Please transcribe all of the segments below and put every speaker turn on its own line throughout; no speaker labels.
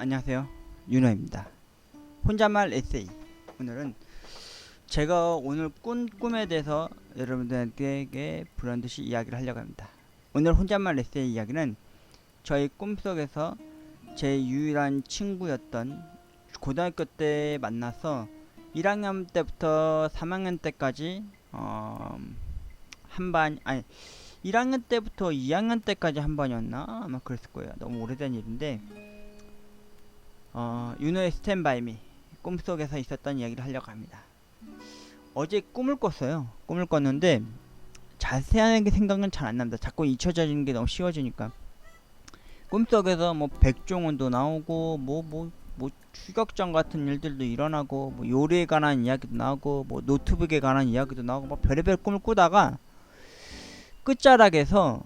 안녕하세요, 윤호입니다. 혼잣말 에세이. 오늘은 제가 오늘 꾼 꿈에 대해서 여러분들에게 불현듯이 이야기를 하려고 합니다. 오늘 혼잣말 에세이 이야기는 저희 꿈속에서 제 유일한 친구였던, 고등학교 때 만나서 1학년 때부터 3학년 때까지 한반, 아니 1학년 때부터 2학년 때까지 한 반이었나? 아마 그랬을 거예요. 너무 오래된 일인데, 윤호의 스탠바이미, 꿈속에서 있었던 이야기를 하려고 합니다. 어제 꿈을 꿨어요. 꿈을 꿨는데 자세하게 생각은 잘 안 납니다. 자꾸 잊혀지는 게 너무 쉬워지니까. 꿈속에서 뭐 백종원도 나오고 뭐 추격전 같은 일들도 일어나고, 뭐 요리에 관한 이야기도 나오고, 뭐 노트북에 관한 이야기도 나오고, 뭐 별의별 꿈을 꾸다가 끝자락에서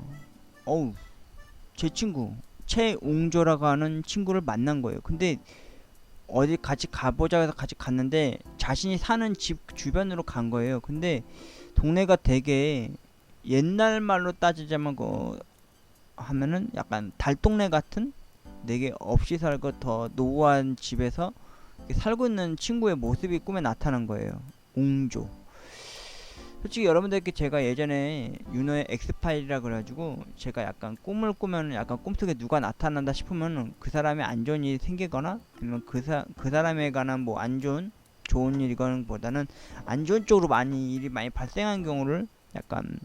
어우, 제 친구 최웅조라고 하는 친구를 만난 거예요. 근데 어디 같이 가보자 해서 같이 갔는데 자신이 사는 집 주변으로 간 거예요. 근데 동네가 되게 옛날 말로 따지자면 하면은 약간 달동네 같은, 되게 없이 살고 더 노후한 집에서 살고 있는 친구의 모습이 꿈에 나타난 거예요. 웅조. 솔직히 여러분들께 제가 예전에 윤호의 엑스파일이라 그래가지고, 제가 약간 꿈을 꾸면 약간 꿈속에 누가 나타난다 싶으면 그 사람의 안 좋은 일이 생기거나, 아니면 그 사람에 관한 뭐 안 좋은 일이거나 보다는 안 좋은 쪽으로 일이 많이 발생한 경우를 약간,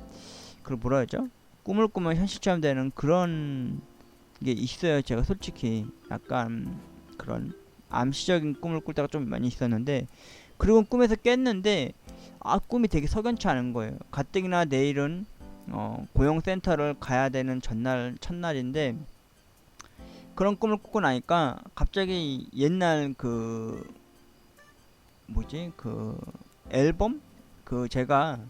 그걸 뭐라 하죠? 꿈을 꾸면 현실처럼 되는 그런 게 있어요. 제가 솔직히 약간 그런 암시적인 꿈을 꿀 때가 좀 많이 있었는데, 그리고 꿈에서 깼는데 꿈이 되게 석연치 않은 거예요. 가뜩이나 내일은 고용센터를 가야 되는 첫날인데, 그런 꿈을 꾸고 나니까 갑자기 옛날 그 앨범, 제가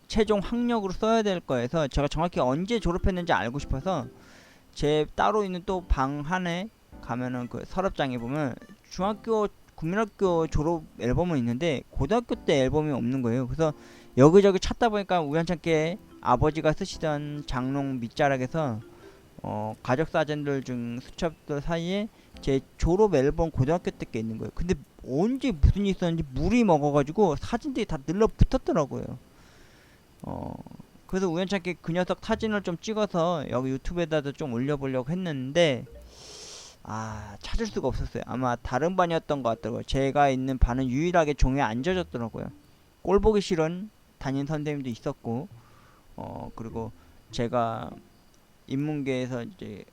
최종 학력으로 써야 될 거여서, 제가 정확히 언제 졸업했는지 알고 싶어서 제 따로 있는 또 방 안에 가면은 그 서랍장에 보면 국민학교 졸업 앨범은 있는데 고등학교 때 앨범이 없는 거예요. 그래서 여기저기 찾다 보니까 우연찮게 아버지가 쓰시던 장롱 밑자락에서 가족 사진들 중 수첩들 사이에 제 졸업 앨범 고등학교 때 게 있는 거예요. 근데 언제 무슨 일이 있었는지 물이 먹어가지고 사진들이 다 늘러 붙었더라고요. 그래서 우연찮게 그 녀석 사진을 좀 찍어서 여기 유튜브에다도 좀 올려보려고 했는데, 찾을 수가 없었어요. 아마 다른 반이었던 것 같더라고요. 제가 있는 반은 유일하게 종이에 안 젖었더라고요. 꼴 보기 싫은 담임 선생님도 있었고, 그리고 제가 인문계에서 이제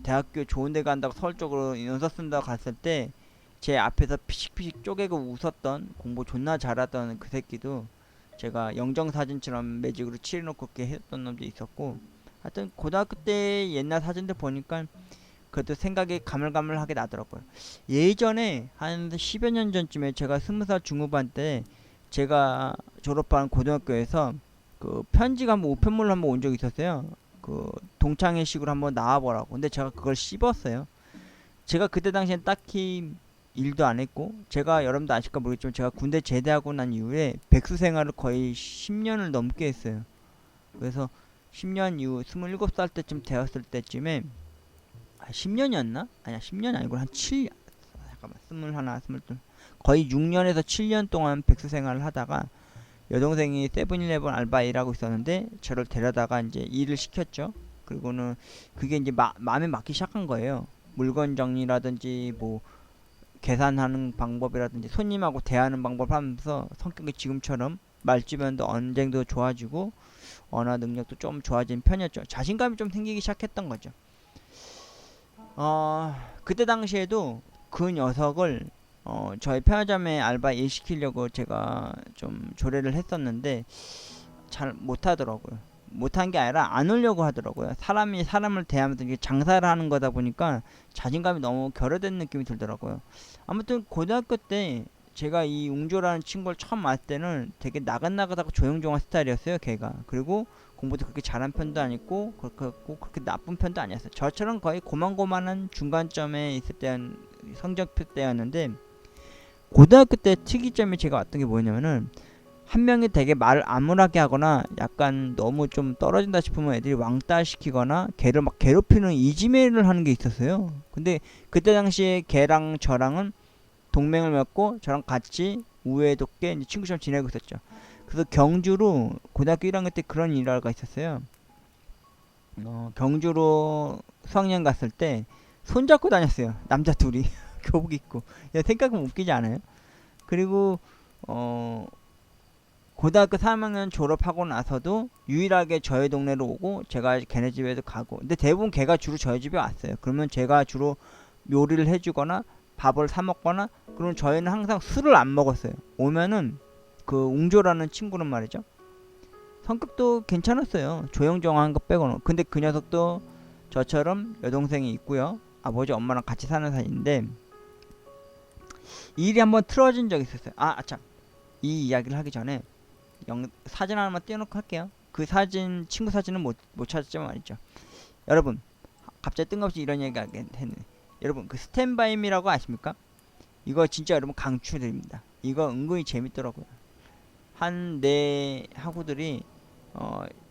대학교 좋은 데 간다고 서울 쪽으로 연서 쓴다고 갔을 때 제 앞에서 피식피식 쪼개고 웃었던, 공부 존나 잘하던 그 새끼도 제가 영정사진처럼 매직으로 칠해놓고 그렇게 했던 놈도 있었고, 하여튼 고등학교 때 옛날 사진들 보니까 그래도 생각이 가물가물하게 나더라고요. 예전에 한 10여 년 전쯤에 제가 20살 중후반 때 제가 졸업한 고등학교에서 그 편지가 한번 우편물로 한번 온 적이 있었어요. 그 동창회식으로 한번 나와보라고. 근데 제가 그걸 씹었어요. 제가 그때 당시엔 딱히 일도 안 했고, 제가 여러분도 아실까 모르겠지만 제가 군대 제대하고 난 이후에 백수 생활을 거의 10년을 넘게 했어요. 그래서 10년 이후 27살 때쯤 되었을 때쯤에 10년이었나? 아니야, 10년이 아니고 한 7년, 잠깐만, 21, 22, 거의 6년에서 7년 동안 백수 생활을 하다가 여동생이 세븐일레븐 알바 일하고 있었는데 저를 데려다가 이제 일을 시켰죠. 그리고는 그게 이제 마음에 맞기 시작한 거예요. 물건 정리라든지 뭐 계산하는 방법이라든지 손님하고 대하는 방법을 하면서 성격이 지금처럼 말주변도 언쟁도 좋아지고 언어 능력도 좀 좋아진 편이었죠. 자신감이 좀 생기기 시작했던 거죠. 그때 당시에도 그 녀석을 저희 편의점에 알바 일 시키려고 제가 좀 조례를 했었는데 잘 못하더라고요. 못한 게 아니라 안 오려고 하더라고요. 사람이 사람을 대하면서 이게 장사를 하는 거다 보니까 자신감이 너무 결여된 느낌이 들더라고요. 아무튼 고등학교 때 제가 이 웅조라는 친구를 처음 봤을 때는 되게 나긋나긋하고 조용조용한 스타일이었어요, 걔가. 그리고 공부도 그렇게 잘한 편도 아니고 그렇게 나쁜 편도 아니었어요. 저처럼 거의 고만고만한 중간점에 있을 때는 성적표 때였는데, 고등학교 때 특이점이 제가 왔던 게 뭐냐면은 한 명이 되게 말을 암울하게 하거나 약간 너무 좀 떨어진다 싶으면 애들이 왕따 시키거나 걔를 막 괴롭히는 이지메일을 하는 게 있었어요. 근데 그때 당시에 걔랑 저랑은 동맹을 맺고 저랑 같이 우애롭게 이제 친구처럼 지내고 있었죠. 그래서 경주로 고등학교 1학년 때 그런 일화가 있었어요. 경주로 수학여행 갔을 때 손잡고 다녔어요. 남자 둘이 교복 입고. 야, 생각하면 웃기지 않아요? 그리고 어 고등학교 3학년 졸업하고 나서도 유일하게 저희 동네로 오고 제가 걔네 집에도 가고. 근데 대부분 걔가 주로 저희 집에 왔어요. 그러면 제가 주로 요리를 해주거나 밥을 사 먹거나. 그러면 저희는 항상 술을 안 먹었어요. 오면은 그 웅조라는 친구는 말이죠. 성격도 괜찮았어요. 조용조용한 거 빼고는. 근데 그 녀석도 저처럼 여동생이 있고요. 아버지 엄마랑 같이 사는 사이인데 일이 한번 틀어진 적이 있었어요. 참. 이 이야기를 하기 전에 사진 하나만 띄워놓고 할게요. 그 사진 친구 사진은 못 찾았지만 말이죠. 여러분 갑자기 뜬금없이 이런 얘기 했네. 여러분 그 스탠바이미라고 아십니까? 이거 진짜 여러분 강추드립니다. 이거 은근히 재밌더라고요. 한 네 학우들이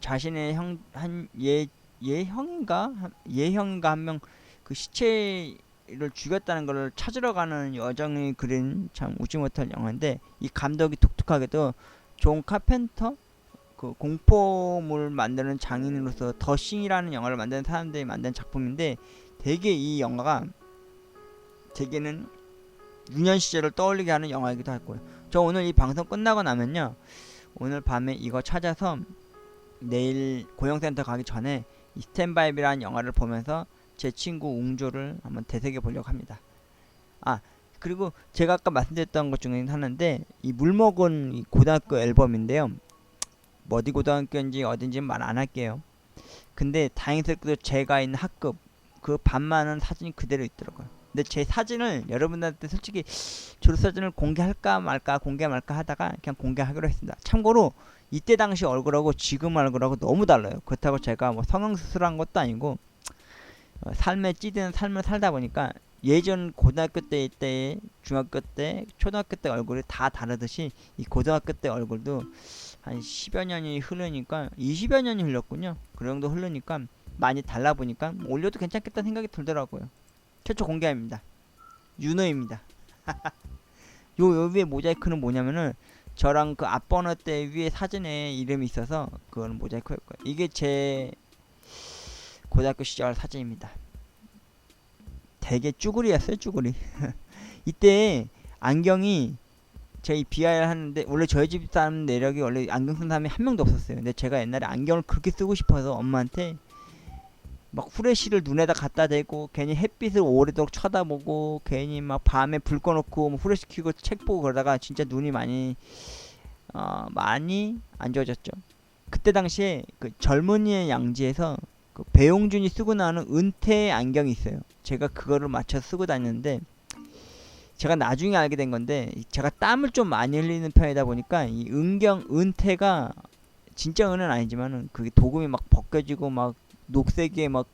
자신의 형인가 한 명 그 시체를 죽였다는 걸 찾으러 가는 여정이 그린 참 웃지 못할 영화인데, 이 감독이 독특하게도 존 카펜터, 그 공포물 만드는 장인으로서 더싱이라는 영화를 만드는 사람들이 만든 작품인데, 되게 이 영화가 되게는 유년 시절을 떠올리게 하는 영화이기도 하고요. 저 오늘 이 방송 끝나고 나면요, 오늘 밤에 이거 찾아서 내일 고용센터 가기 전에 이 스탠바이비라는 영화를 보면서 제 친구 웅조를 한번 되새겨 보려고 합니다. 그리고 제가 아까 말씀드렸던 것 중에 하나인데, 이 물먹은 이 고등학교 앨범인데요. 어디 고등학교인지 어딘지 말 안 할게요. 근데 다행스럽게도 제가 있는 학급 그 반만은 사진이 그대로 있더라고요. 근데 제 사진을 여러분들한테 솔직히 졸업사진을 공개할까 말까 하다가 그냥 공개하기로 했습니다. 참고로 이때 당시 얼굴하고 지금 얼굴하고 너무 달라요. 그렇다고 제가 뭐 성형수술한 것도 아니고 삶에 찌드는 삶을 살다 보니까 예전 고등학교 때 중학교 때 초등학교 때 얼굴이 다 다르듯이 이 고등학교 때 얼굴도 한 10여 년이 흐르니까 20여 년이 흘렀군요. 그 정도 흐르니까 많이 달라 보니까 올려도 괜찮겠다는 생각이 들더라고요. 최초 공개입니다. 윤호입니다. 요 위에 모자이크는 뭐냐면은 저랑 그 앞번호 때 위에 사진에 이름이 있어서 그거는 모자이크였고요. 이게 제 고등학교 시절 사진입니다. 되게 쭈구리였어요, 쭈구리. 이때 안경이 저희 BIR 하는데, 원래 저희 집 사람 내력이 원래 안경 쓴 사람이 한 명도 없었어요. 근데 제가 옛날에 안경을 그렇게 쓰고 싶어서 엄마한테 막 후레쉬를 눈에다 갖다 대고 괜히 햇빛을 오래도록 쳐다보고 괜히 막 밤에 불 꺼놓고 뭐 후레쉬 켜고 책 보고 그러다가 진짜 눈이 많이 안 좋아졌죠. 그때 당시에 그 젊은이의 양지에서 그 배용준이 쓰고 나오는 은퇴 안경이 있어요. 제가 그거를 맞춰 쓰고 다녔는데, 제가 나중에 알게 된 건데, 제가 땀을 좀 많이 흘리는 편이다 보니까 이 은퇴가 진짜 은은 아니지만은 그게 도금이 막 벗겨지고 막 녹색에 막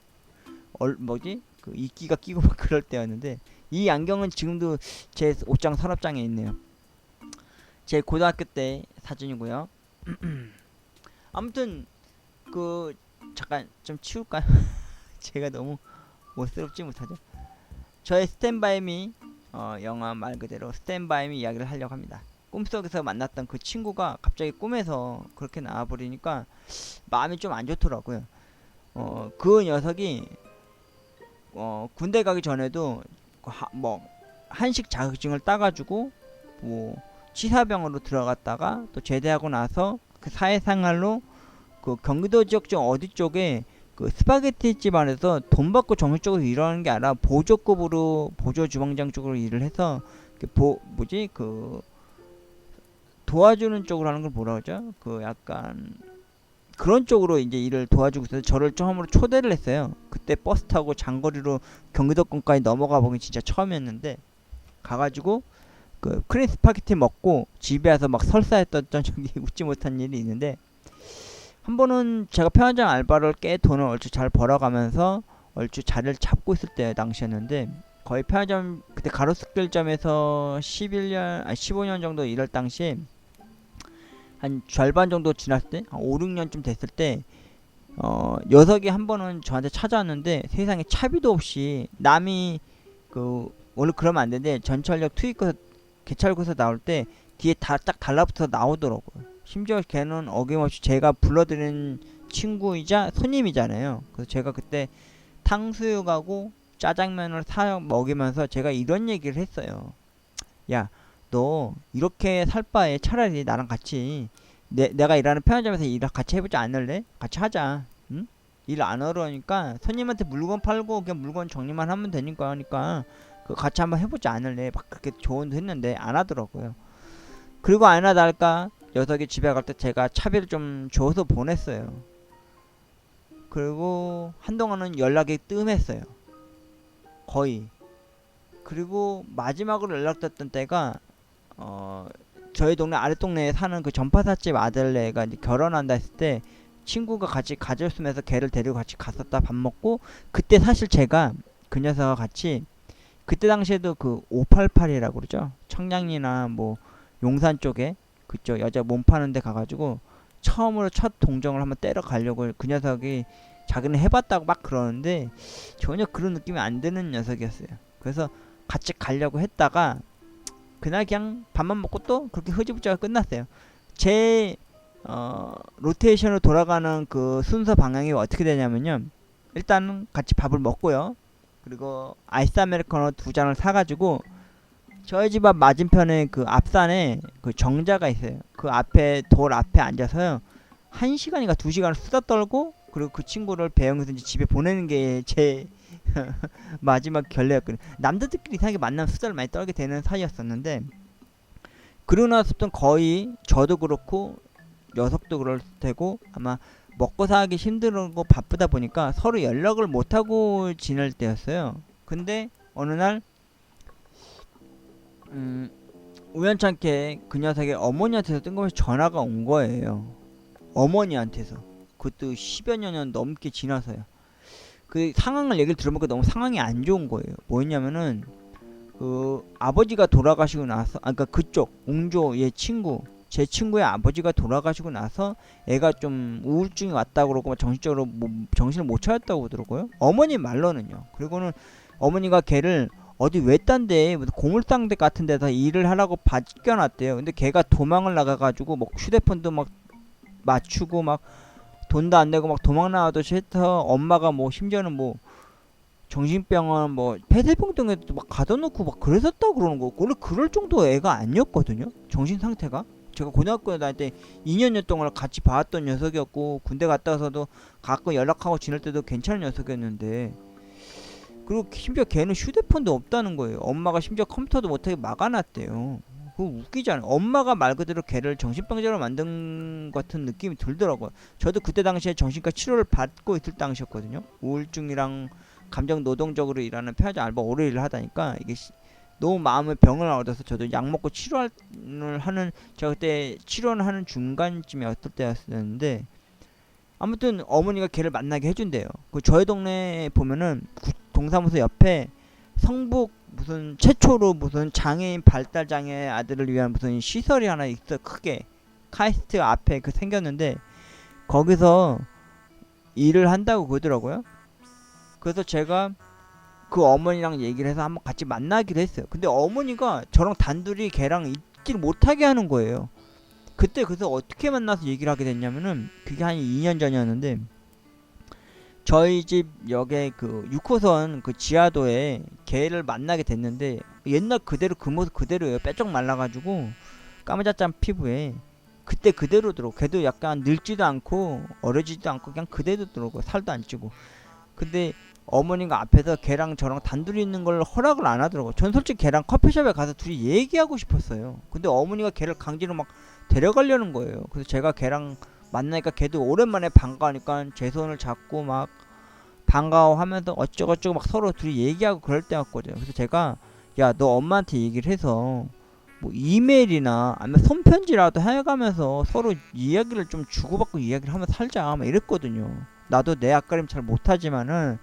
그 이끼가 끼고 막 그럴 때였는데, 이 안경은 지금도 제 옷장 서랍장에 있네요. 제 고등학교 때 사진이고요. 아무튼 그 잠깐 좀 치울까요? 제가 너무 멋스럽지 못하죠. 저의 스탠바이미 영화 말 그대로 스탠바이미 이야기를 하려고 합니다. 꿈속에서 만났던 그 친구가 갑자기 꿈에서 그렇게 나와버리니까 마음이 좀 안 좋더라고요. 그 녀석이 군대 가기 전에도 뭐 한식 자격증을 따가지고 뭐 치사병으로 들어갔다가 또 제대하고 나서 그 사회생활로 그 경기도 지역 중 어디 쪽에 그 스파게티 집 안에서 돈 받고 정식적으로 일하는 게 아니라 보조급으로 보조 주방장 쪽으로 일을 해서 그 도와주는 쪽으로 하는 걸 뭐라 그러죠? 그 약간 그런 쪽으로 이제 일을 도와주고 있어서 저를 처음으로 초대를 했어요. 그때 버스 타고 장거리로 경기도권까지 넘어가 보기 진짜 처음이었는데, 가가지고 그 크림 스파게티 먹고 집에 와서 막 설사했던 적이 웃지 못한 일이 있는데, 한 번은 제가 편의점 알바를 꽤 돈을 얼추 잘 벌어가면서 얼추 자리를 잡고 있을 때 당시였는데, 거의 편의점 그때 가로수길점에서 15년 정도 일할 당시에 한 절반 정도 지났을 때, 한 5, 6년쯤 됐을 때, 녀석이 한 번은 저한테 찾아왔는데 세상에 차비도 없이 남이 원래 그러면 안 되는데 전철역 투입구에서 개찰구에서 나올 때 뒤에 다 딱 달라붙어서 나오더라고요. 심지어 걔는 어김없이 제가 불러드린 친구이자 손님이잖아요. 그래서 제가 그때 탕수육하고 짜장면을 사 먹이면서 제가 이런 얘기를 했어요. 야, 너 이렇게 살 바에 차라리 나랑 같이 내가 일하는 편의점에서 일 같이 해보지 않을래? 같이 하자. 응? 일 안 하려니까 손님한테 물건 팔고 그냥 물건 정리만 하면 되니까 하니까 그 같이 한번 해보지 않을래? 막 그렇게 조언도 했는데 안 하더라고요. 그리고 안 하다 할까 녀석이 집에 갈 때 제가 차비를 좀 줘서 보냈어요. 그리고 한동안은 연락이 뜸했어요. 거의. 그리고 마지막으로 연락됐던 때가 저희 동네 아래 동네에 사는 그 전파사집 아들네가 이제 결혼한다 했을 때 친구가 같이 가졌으면서 걔를 데리고 같이 갔었다 밥 먹고 그때 사실 제가 그 녀석과 같이 그때 당시에도 그 588이라고 그러죠. 청량리나 뭐 용산 쪽에 그쪽 여자 몸 파는 데 가가지고 처음으로 첫 동정을 한번 때려 가려고 그 녀석이 자기는 해봤다고 막 그러는데 전혀 그런 느낌이 안 드는 녀석이었어요. 그래서 같이 가려고 했다가 그날 그냥 밥만 먹고 또 그렇게 흐지부지가 끝났어요. 제 로테이션으로 돌아가는 그 순서 방향이 어떻게 되냐면요. 일단은 같이 밥을 먹고요. 그리고 아이스 아메리카노 2잔을 사가지고 저희 집 앞 맞은편에 그 앞산에 그 정자가 있어요. 그 앞에 돌 앞에 앉아서요. 1시간인가 2시간을 수다 떨고 그리고 그 친구를 배영에서 이제 집에 보내는 게 제 마지막 결례였거든요. 남자들끼리 이상하게 만나면 수다를 많이 떨게 되는 사이였었는데 그러고 나서부터는 거의 저도 그렇고 녀석도 그럴 테고 아마 먹고 사기 힘들고 바쁘다 보니까 서로 연락을 못하고 지낼 때였어요. 근데 어느 날 우연찮게 그 녀석의 어머니한테서 뜬금없이 전화가 온 거예요. 어머니한테서. 그것도 10여 년 넘게 지나서요. 그 상황을 얘기를 들어보니까 너무 상황이 안 좋은 거예요. 뭐였냐면은 그 아버지가 돌아가시고 나서 그러니까 그쪽 옹조 얘 친구 제 친구의 아버지가 돌아가시고 나서 애가 좀 우울증이 왔다고 그러고 정신적으로 정신을 못 차렸다고 그러더라고요. 어머니 말로는요. 그리고는 어머니가 걔를 어디 외딴데 고물상대 같은 데서 일을 하라고 맡겨놨대요. 근데 걔가 도망을 나가가지고 뭐 휴대폰도 막 맞추고 막 돈도 안 내고 막 도망 나와도 해서 엄마가 뭐 심지어는 뭐 정신병원 뭐 폐쇄병동에도 막 가둬놓고 막 그랬었다고 그러는 거. 원래 그럴 정도 애가 아니었거든요. 정신 상태가. 제가 고등학교 다닐 때 2년 동안 같이 봐왔던 녀석이었고 군대 갔다 와서도 가끔 연락하고 지낼 때도 괜찮은 녀석이었는데 그리고 심지어 걔는 휴대폰도 없다는 거예요. 엄마가 심지어 컴퓨터도 못하게 막아놨대요. 그거 웃기잖아요. 엄마가 말 그대로 걔를 정신병자로 만든 같은 느낌이 들더라고요. 저도 그때 당시에 정신과 치료를 받고 있을 당시였거든요. 우울증이랑 감정 노동적으로 일하는 편의점 알바 오래 일을 하다니까 이게 너무 마음의 병을 얻어서 저도 약 먹고 치료를 하는 제가 그때 치료를 하는 중간쯤이었을 때였는데 아무튼 어머니가 걔를 만나게 해준대요. 그 저희 동네에 보면은 동사무소 옆에 성북 무슨 최초로 무슨 장애인 발달 장애 아들을 위한 무슨 시설이 하나 있어 크게 카이스트 앞에 그 생겼는데 거기서 일을 한다고 그러더라고요. 그래서 제가 그 어머니랑 얘기를 해서 한번 같이 만나기로 했어요. 근데 어머니가 저랑 단둘이 걔랑 있지를 못하게 하는 거예요. 그때 그래서 어떻게 만나서 얘기를 하게 됐냐면은 그게 한 2년 전이었는데 저희 집 역에 그 6호선 그 지하도에 걔를 만나게 됐는데 옛날 그대로 그 모습 그대로예요. 빼쩍 말라가지고 까무잡잡 피부에 그때 그대로더라고. 걔도 약간 늙지도 않고 어려지지도 않고 그냥 그대로더라고. 살도 안 찌고. 근데 어머니가 앞에서 걔랑 저랑 단둘이 있는 걸 허락을 안 하더라고. 전 솔직히 걔랑 커피숍에 가서 둘이 얘기하고 싶었어요. 근데 어머니가 걔를 강제로 막 데려가려는 거예요. 그래서 제가 걔랑 만나니까 걔도 오랜만에 반가우니까 제 손을 잡고 막 반가워하면서 어쩌고저쩌고 막 서로 둘이 얘기하고 그럴 때였거든요. 그래서 제가 야 너 엄마한테 얘기를 해서 뭐 이메일이나 아니면 손편지라도 해가면서 서로 이야기를 좀 주고받고 이야기를 하면서 살자 막 이랬거든요. 나도 내 앞가림 잘 못하지만은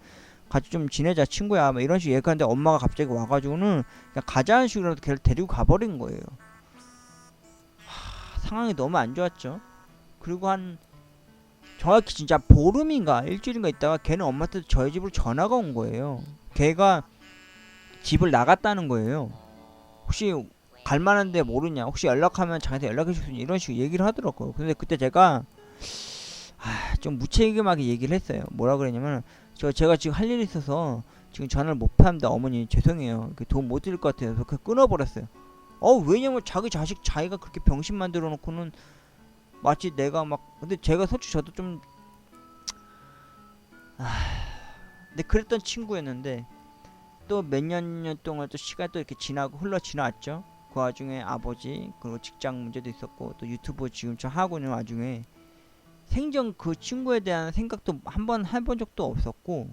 같이 좀 지내자 친구야 막 이런 식으로 얘기하는데 엄마가 갑자기 와가지고는 그냥 가자는 식으로 걔를 데리고 가버린 거예요. 상황이 너무 안 좋았죠. 그리고 한 정확히 진짜 보름인가 일주일인가 있다가 걔는 엄마한테 저희 집으로 전화가 온 거예요. 걔가 집을 나갔다는 거예요. 혹시 갈만한데 모르냐, 혹시 연락하면 자기한테 연락해 줄 수 있냐, 이런 식으로 얘기를 하더라고요. 근데 그때 제가 좀 무책임하게 얘기를 했어요. 뭐라 그랬냐면, 제가 지금 할 일이 있어서 지금 전화를 못 합니다 어머니, 죄송해요, 돈 못 드릴 것 같아요. 그래서 끊어버렸어요. 왜냐면 자기 자식 자기가 그렇게 병신 만들어 놓고는 마치 내가 막, 근데 제가 솔직히 저도 좀 근데 그랬던 친구였는데, 또 몇 년 동안 또 시간이 또 이렇게 지나고 흘러 지나왔죠. 그 와중에 아버지, 그리고 직장 문제도 있었고, 또 유튜브 지금 저 하고 있는 와중에 생전 그 친구에 대한 생각도 한 번 해본 적도 없었고,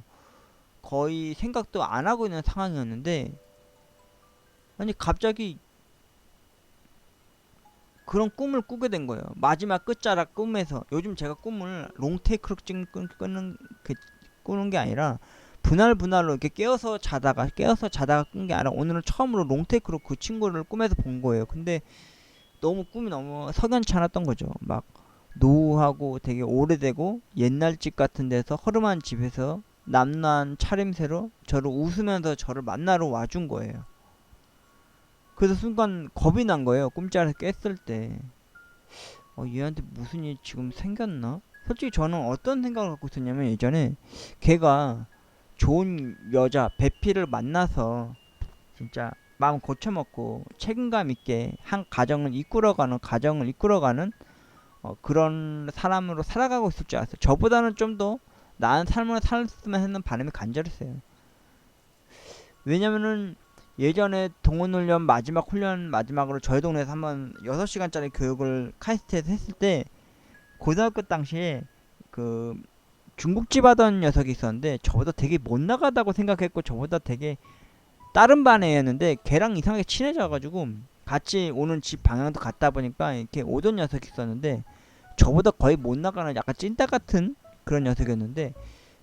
거의 생각도 안 하고 있는 상황이었는데, 아니 갑자기 그런 꿈을 꾸게 된 거예요. 마지막 끝자락 꿈에서. 요즘 제가 꿈을 롱테이크로 꾸는 게 아니라 분할로 이렇게 깨어서 자다가 꾼 게 아니라, 오늘은 처음으로 롱테이크로 그 친구를 꿈에서 본 거예요. 근데 꿈이 너무 석연치 않았던 거죠. 막 노후하고 되게 오래되고 옛날 집 같은 데서, 허름한 집에서 남난 차림새로 저를 웃으면서 저를 만나러 와준 거예요. 그래서 순간 겁이 난 거예요. 꿈자리에서 깼을 때. 얘한테 무슨 일이 지금 생겼나? 솔직히 저는 어떤 생각을 갖고 있었냐면, 예전에 걔가 좋은 여자 배필을 만나서 진짜 마음 고쳐먹고 책임감 있게 한 가정을 이끌어가는 그런 사람으로 살아가고 있을 줄 알았어요. 저보다는 좀 더 나은 삶을 살았으면 하는 바람이 간절했어요. 왜냐면은 예전에 동원훈련 마지막으로 저희 동네에서 한번 6시간짜리 교육을 카이스트에서 했을 때, 고등학교 당시에 그 중국집 하던 녀석이 있었는데, 저보다 되게 못 나가다고 생각했고, 저보다 되게 다른 반 애였는데, 걔랑 이상하게 친해져가지고 같이 오는 집 방향도 갔다 보니까 이렇게 오던 녀석이 있었는데, 저보다 거의 못 나가는 약간 찐따 같은 그런 녀석이었는데,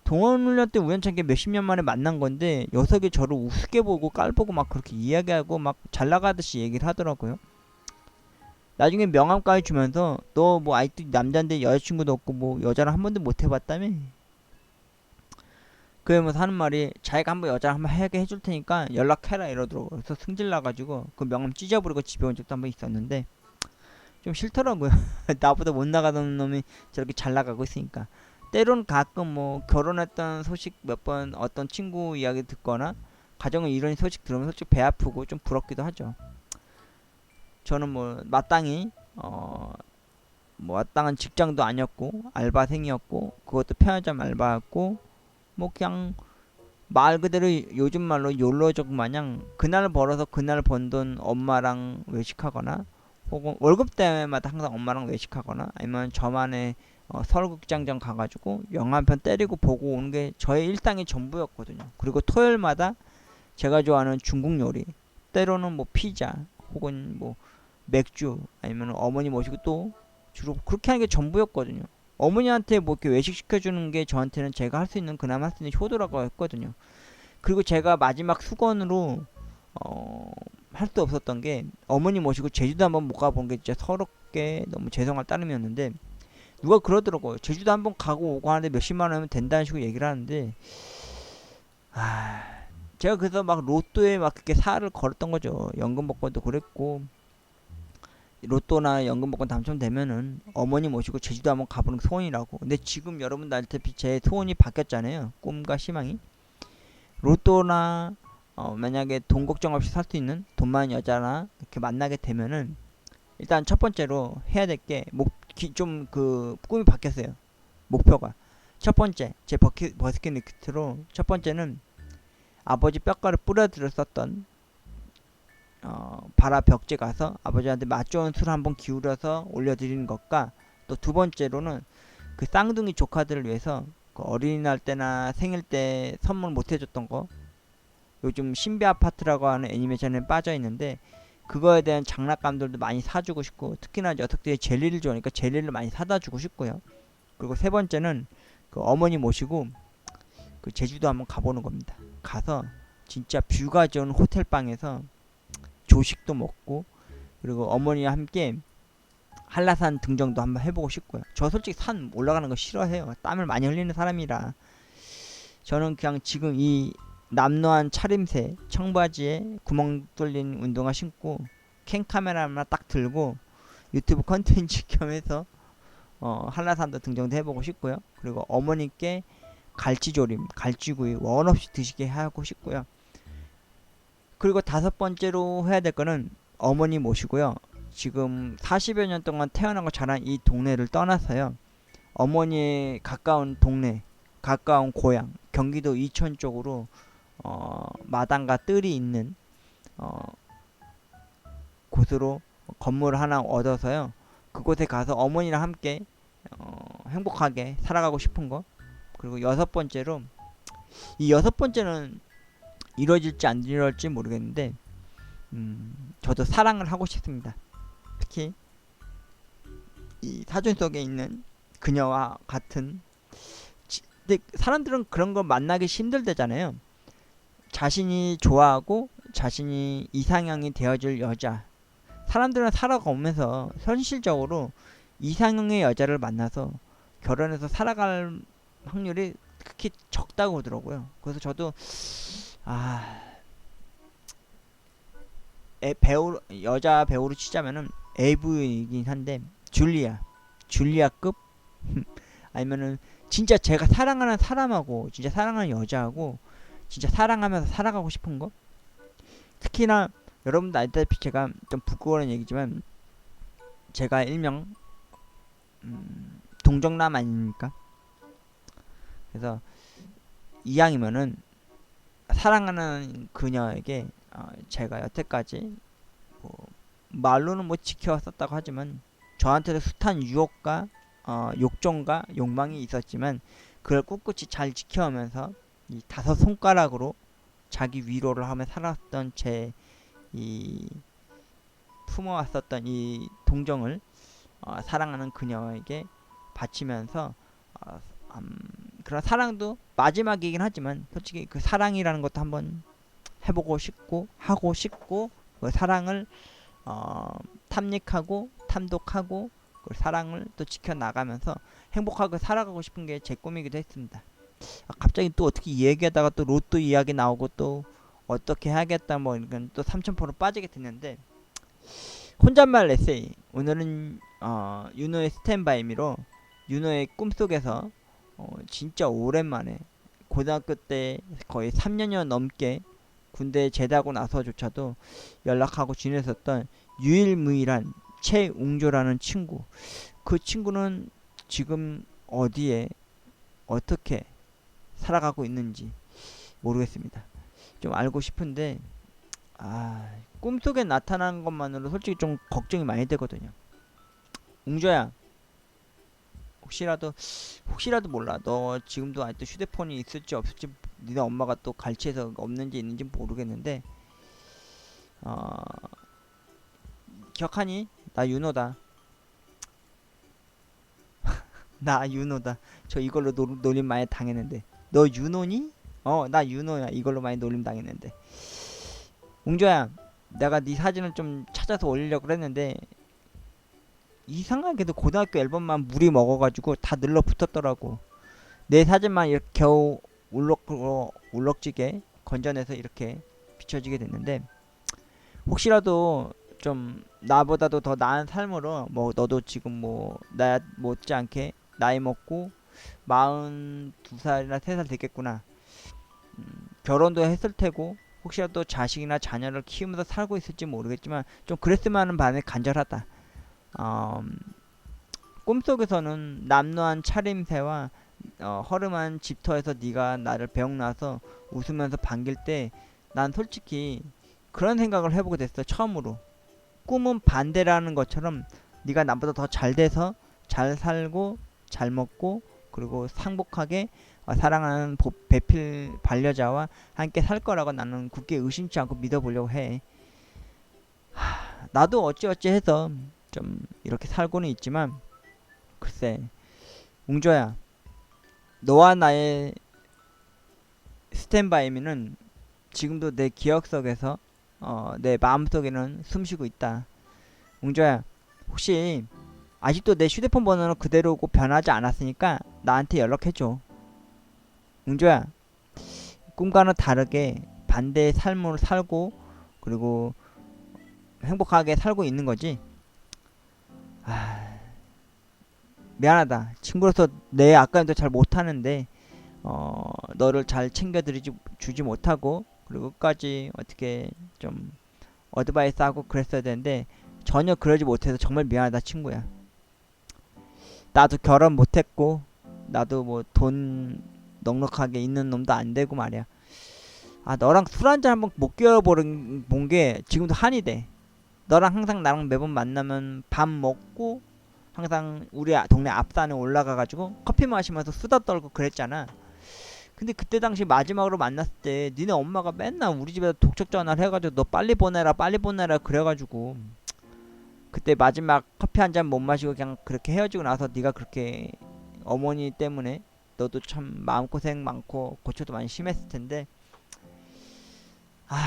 동원훈련 때 우연찮게 몇십 년 만에 만난 건데, 녀석이 저를 우습게 보고 깔보고 막 그렇게 이야기하고 막 잘나가듯이 얘기를 하더라고요. 나중에 명함까지 주면서, 너 뭐 아직도 남잔데 여자친구도 없고 뭐 여자를 한 번도 못 해봤다며? 그러면서 하는 말이, 자기가 한번 여자를 한번 하게 해줄 테니까 연락해라 이러더라고요. 그래서 승질 나가지고 그 명함 찢어버리고 집에 온 적도 한번 있었는데, 좀 싫더라고요. 나보다 못 나가던 놈이 저렇게 잘 나가고 있으니까. 때론 가끔 뭐 결혼했던 소식 몇 번, 어떤 친구 이야기 듣거나 가정을 이런 소식 들으면 솔직히 배 아프고 좀 부럽기도 하죠. 저는 뭐 마땅한 직장도 아니었고 알바생이었고, 그것도 편의점 알바였고, 뭐 그냥 말 그대로 요즘 말로 욜로족 마냥 그날 벌어서 그날 번 돈 엄마랑 외식하거나, 혹은 월급 때마다 항상 엄마랑 외식하거나, 아니면 저만의 서울극장전 가가지고 영화 한 편 때리고 보고 오는 게 저의 일상의 전부였거든요. 그리고 토요일마다 제가 좋아하는 중국 요리, 때로는 뭐 피자, 혹은 뭐 맥주, 아니면 어머니 모시고 또 주로 그렇게 하는 게 전부였거든요. 어머니한테 뭐 이렇게 외식 시켜주는 게 저한테는 제가 할 수 있는, 그나마 할 수 있는 효도라고 했거든요. 그리고 제가 마지막 수건으로 할 수 없었던 게, 어머니 모시고 제주도 한번 못 가본 게 진짜 서럽게 너무 죄송할 따름이었는데, 누가 그러더라고요. 제주도 한번 가고 오고 하는데 몇십만 원이면 된다는 식으로 얘기를 하는데, 제가 그래서 막 로또에 막 그렇게 살을 걸었던 거죠. 연금 복권도 그랬고, 로또나 연금 복권 당첨되면은 어머니 모시고 제주도 한번 가보는 게 소원이라고. 근데 지금 여러분들 알다시피 제 소원이 바뀌었잖아요. 꿈과 희망이. 로또나 만약에 돈 걱정 없이 살 수 있는 돈 많은 여자나 이렇게 만나게 되면은, 일단 첫 번째로 해야 될 게, 좀 그 꿈이 바뀌었어요. 목표가. 첫 번째, 제 버스킷리스트로 첫 번째는 아버지 뼈가루 뿌려들여 썼던 바라 벽지 가서 아버지한테 맛 좋은 술 한번 기울여서 올려드리는 것과, 또 두 번째로는 그 쌍둥이 조카들을 위해서 그 어린이날 때나 생일 때 선물 못 해줬던 거, 요즘 신비 아파트라고 하는 애니메이션에 빠져 있는데 그거에 대한 장난감들도 많이 사주고 싶고, 특히나 녀석들이 젤리를 좋아하니까 젤리를 많이 사다 주고 싶고요. 그리고 세 번째는 그 어머니 모시고 그 제주도 한번 가보는 겁니다. 가서 진짜 뷰가 좋은 호텔 방에서 조식도 먹고, 그리고 어머니와 함께 한라산 등정도 한번 해보고 싶고요. 저 솔직히 산 올라가는 거 싫어해요. 땀을 많이 흘리는 사람이라. 저는 그냥 지금 이 남노한 차림새 청바지에 구멍 뚫린 운동화 신고 캔카메라만 딱 들고 유튜브 컨텐츠 겸해서 한라산도 등정도 해보고 싶고요. 그리고 어머니께 갈치조림, 갈치구이 원 없이 드시게 하고 싶고요. 그리고 다섯 번째로 해야 될 거는 어머니 모시고요. 지금 40여 년 동안 태어나고 자란 이 동네를 떠나서요. 어머니의 가까운 동네, 가까운 고향, 경기도 이천 쪽으로 마당과 뜰이 있는 곳으로 건물을 하나 얻어서요. 그곳에 가서 어머니랑 함께 행복하게 살아가고 싶은 거. 그리고 여섯 번째로, 이 여섯 번째는 이루어질지 안 이루어질지 모르겠는데 저도 사랑을 하고 싶습니다. 특히 이 사진 속에 있는 그녀와 같은, 근데 사람들은 그런 걸 만나기 힘들대잖아요. 자신이 좋아하고 자신이 이상형이 되어줄 여자. 사람들은 살아가면서 현실적으로 이상형의 여자를 만나서 결혼해서 살아갈 확률이 극히 적다고 하더라고요. 그래서 저도 배우, 여자 배우로 치자면은 AV이긴 한데 줄리아급 아니면은 진짜 제가 사랑하는 사람하고 진짜 사랑하는 여자하고 진짜 사랑하면서 살아가고 싶은 거. 특히나 여러분도 알다시피 제가 좀 부끄러운 얘기지만 제가 일명 동정남 아닙니까? 그래서 이왕이면은 사랑하는 그녀에게 제가 여태까지 말로는 뭐 지켜왔었다고 하지만 저한테도 숱한 유혹과 욕정과 욕망이 있었지만 그걸 꿋꿋이 잘 지켜오면서 이 다섯 손가락으로 자기 위로를 하며 살았던 제 이 품어왔었던 이 동정을 사랑하는 그녀에게 바치면서 그런 사랑도 마지막이긴 하지만 솔직히 그 사랑이라는 것도 한번 해보고 싶고 하고 싶고 그 사랑을 탐닉하고 탐독하고 그 사랑을 또 지켜나가면서 행복하게 살아가고 싶은 게 제 꿈이기도 했습니다. 갑자기 또 어떻게 얘기하다가 또 로또 이야기 나오고 또 어떻게 해야겠다 뭐 이건 또 3000% 빠지게 됐는데, 혼잣말 에세이 오늘은 윤호의 스탠바이미로 윤호의 꿈속에서 진짜 오랜만에 고등학교 때 거의 3년여 넘게 군대에 제대하고 나서조차도 연락하고 지냈었던 유일무이한 최웅조라는 친구. 그 친구는 지금 어디에 어떻게 살아가고 있는지 모르겠습니다. 좀 알고 싶은데 꿈속에 나타나는 것만으로 솔직히 좀 걱정이 많이 되거든요. 웅조야, 혹시라도 몰라. 너 지금도 아직도 휴대폰이 있을지 없을지 니네 엄마가 또 갈취해서 없는지 있는지 모르겠는데 기억하니? 나 윤호다. 나 윤호다. 저 이걸로 놀림 많이 당했는데. 너 윤호니? 나 윤호야. 이걸로 많이 놀림 당했는데. 웅조야, 내가 네 사진을 좀 찾아서 올리려고 그랬는데 이상하게도 고등학교 앨범만 물이 먹어가지고 다 늘러붙었더라고. 내 사진만 이렇게 겨우 울럭지게 건져내서 이렇게 비춰지게 됐는데, 혹시라도 좀 나보다도 더 나은 삶으로 뭐 너도 지금 뭐 나 못지않게 나이 먹고 42살이나 3살 됐겠구나. 결혼도 했을 테고 혹시라도 자식이나 자녀를 키우면서 살고 있을지 모르겠지만 좀 그랬으면 하는 바람에 간절하다. 꿈속에서는 남노한 차림새와 허름한 집터에서 네가 나를 배웅나서 웃으면서 반길 때 난 솔직히 그런 생각을 해보게 됐어. 처음으로 꿈은 반대라는 것처럼 네가 나보다 더 잘 돼서 잘 살고 잘 먹고 그리고 행복하게 사랑하는 배필 반려자와 함께 살 거라고 나는 굳게 의심치 않고 믿어보려고 해. 나도 어찌어찌 해서 좀 이렇게 살고는 있지만 글쎄 웅조야, 너와 나의 스탠바이미는 지금도 내 기억 속에서 내 마음속에는 숨쉬고 있다. 웅조야, 혹시 아직도 내 휴대폰 번호는 그대로고 변하지 않았으니까 나한테 연락해줘. 웅조야, 꿈과는 다르게 반대의 삶을 살고 그리고 행복하게 살고 있는 거지. 아, 미안하다. 친구로서 내 아까도 잘 못하는데 너를 잘 챙겨드리지 주지 못하고 그리고 끝까지 어떻게 좀 어드바이스 하고 그랬어야 되는데 전혀 그러지 못해서 정말 미안하다 친구야. 나도 결혼 못했고 나도 뭐 돈 넉넉하게 있는 놈도 안 되고 말이야. 아, 너랑 술 한잔 한번 못 껴본 게 지금도 한이 돼. 너랑 항상 나랑 매번 만나면 밥 먹고 항상 우리 동네 앞산에 올라가가지고 커피 마시면서 수다 떨고 그랬잖아. 근데 그때 당시 마지막으로 만났을 때 니네 엄마가 맨날 우리 집에다 독촉 전화를 해가지고 너 빨리 보내라 빨리 보내라 그래가지고 그때 마지막 커피 한 잔 못 마시고 그냥 그렇게 헤어지고 나서 네가 그렇게 어머니 때문에 너도 참 마음고생 많고 고초도 많이 심했을 텐데. 아,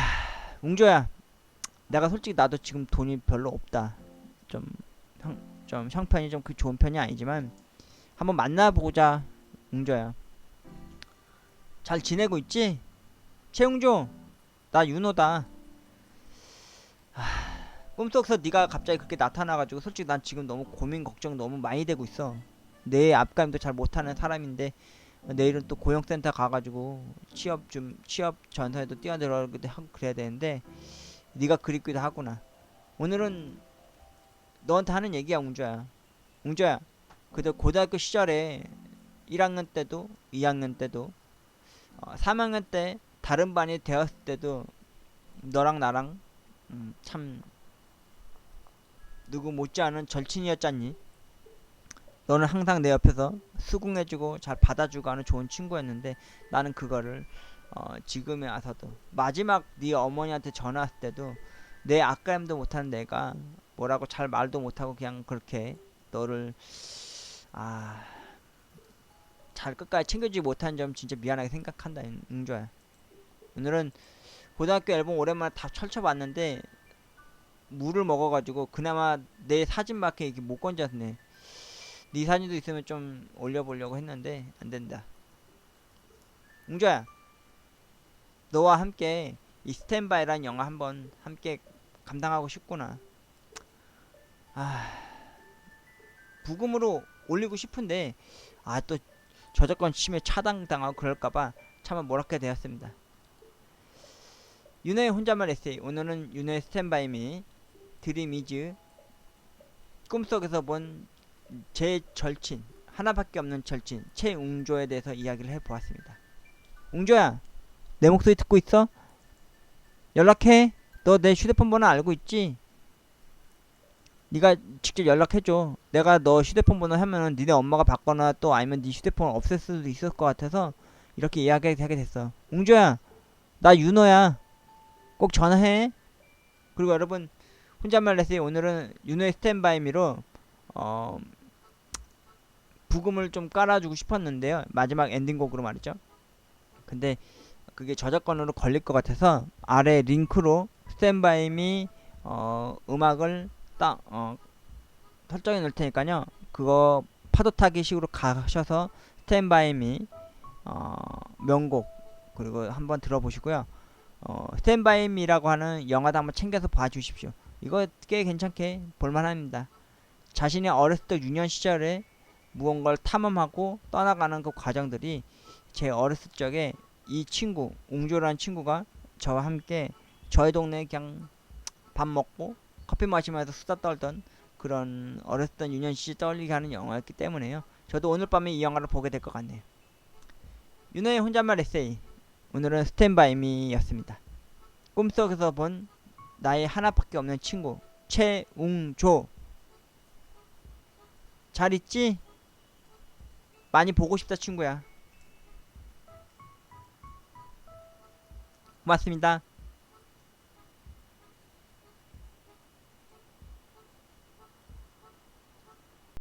웅조야, 내가 솔직히 나도 지금 돈이 별로 없다. 좀, 좀 형편이 좀 그 좋은 편이 아니지만 한번 만나보자. 웅조야, 잘 지내고 있지? 최웅조, 나 윤호다. 꿈속에서 네가 갑자기 그렇게 나타나가지고 솔직히 난 지금 너무 고민 걱정 너무 많이 되고 있어. 내 앞가림도 잘 못하는 사람인데 내일은 또 고용센터 가가지고 취업 전선에도 뛰어들어가기도 하고 그래야 되는데 네가 그립기도 하구나. 오늘은 너한테 하는 얘기야, 웅조야. 웅조야, 그때 고등학교 시절에 1학년 때도 2학년 때도 3학년 때 다른 반이 되었을 때도 너랑 나랑 참 누구 못지않은 절친이었잖니. 너는 항상 내 옆에서 수긍해주고 잘 받아주고 하는 좋은 친구였는데 나는 그거를 지금에 와서도 마지막 네 어머니한테 전화 왔을 때도 내 아까임도 못하는 내가 뭐라고 잘 말도 못하고 그냥 그렇게 너를 잘 끝까지 챙겨주지 못한 점 진짜 미안하게 생각한다, 응조야. 오늘은 고등학교 앨범 오랜만에 다 펼쳐봤는데 물을 먹어가지고 그나마 내 사진밖에 이렇게 못 건졌네. 네 사진도 있으면 좀 올려보려고 했는데 안된다. 웅조야, 너와 함께 이 스탠바이란 영화 한번 함께 감당하고 싶구나. 부금으로 올리고 싶은데 또 저작권 침해 차단당하고 그럴까봐 차마 몰아게 되었습니다. 윤호의 혼잣말 에세이. 오늘은 윤호의 스탠바이미 드림이즈 꿈속에서 본 제 절친 하나밖에 없는 절친 최웅조에 대해서 이야기를 해보았습니다. 웅조야, 내 목소리 듣고 있어? 연락해. 너 내 휴대폰 번호 알고 있지? 네가 직접 연락해줘. 내가 너 휴대폰 번호 하면은 니네 엄마가 받거나 또 아니면 네 휴대폰을 없앨 수도 있을 것 같아서 이렇게 이야기하게 됐어. 웅조야, 나 윤호야. 꼭 전화해. 그리고 여러분, 혼잣말 내세요. 오늘은 윤호의 스탠바이미로 부금을 좀 깔아주고 싶었는데요. 마지막 엔딩곡으로 말이죠. 근데 그게 저작권으로 걸릴 것 같아서 아래 링크로 스탠바이미 음악을 딱 설정해 놓을 테니까요. 그거 파도 타기 식으로 가셔서 스탠바이미 명곡 그리고 한번 들어보시고요. 스탠바이미라고 하는 영화도 한번 챙겨서 봐주십시오. 이거 꽤 괜찮게 볼만합니다. 자신의 어렸을 때 유년 시절에 무언가를 탐험하고 떠나가는 그 과정들이 제 어렸을 적에 이 친구 웅조라는 친구가 저와 함께 저희 동네에 그냥 밥 먹고 커피 마시면서 수다 떨던 그런 어렸을 때 유년 시절 떠올리게 하는 영화였기 때문에요. 저도 오늘 밤에 이 영화를 보게 될 것 같네요. 윤호의 혼잣말 에세이. 오늘은 스탠바이미 였습니다. 꿈속에서 본 나의 하나밖에 없는 친구 최웅조. 잘 있지? 많이 보고 싶다 친구야. 고맙습니다.